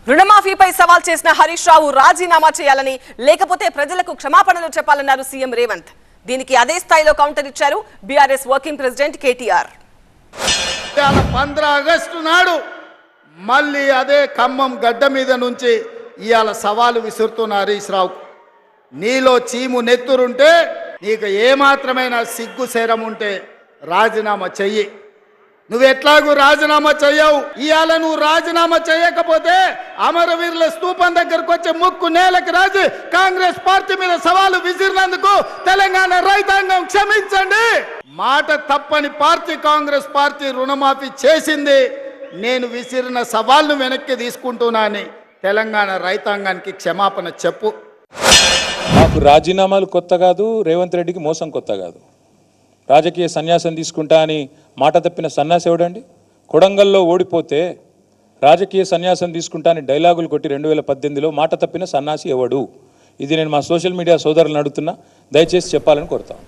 రుణమాఫీపై సవాల్ చేసిన హరీష్ రావు రాజీనామా చేయాలని లేకపోతే ప్రజలకు క్షమాపణలు చెప్పాలన్నారు సీఎం రేవంత్. దీనికి అదే స్థాయిలో కౌంటర్ ఇచ్చారు BRS working president KTR. 15 August నాడు మళ్ళీ అదే ఖమ్మం గడ్డ మీద నుంచి ఇవాళ సవాలు విసురుతున్న హరీష్ రావు, నీలో చీము నెత్తురుంటే, నీకు ఏమాత్రమైన సిగ్గు శరం ఉంటే రాజీనామా చెయ్యి. నువ్వు ఎట్లాగూ రాజీనామా చెయ్యవు. ఇవాళ నువ్వు రాజీనామా చేయకపోతే అమరవీరుల స్తూపం దగ్గరకు వచ్చే ముక్కు నేలకు రాజు కాంగ్రెస్ పార్టీ మీద సవాలు విసిరినందుకు తెలంగాణ రైతాంగం క్షమించండి. మాట తప్పని పార్టీ కాంగ్రెస్ పార్టీ రుణమాఫీ చేసింది. నేను విసిరిన సవాల్ను వెనక్కి తీసుకుంటున్నానని తెలంగాణ రైతాంగానికి క్షమాపణ చెప్పు. మాకు రాజీనామాలు కొత్త కాదు, రేవంత్ రెడ్డికి మోసం కొత్త కాదు. రాజకీయ సన్యాసం తీసుకుంటా అని మాట తప్పిన సన్యాసి ఎవడండి? కొడంగల్లో ఓడిపోతే రాజకీయ సన్యాసం తీసుకుంటా అని డైలాగులు కొట్టి 2018లో మాట తప్పిన సన్యాసి ఎవడు? ఇది నేను మా సోషల్ మీడియా సోదరులను అడుగుతున్నా, దయచేసి చెప్పాలని కోరుతాను.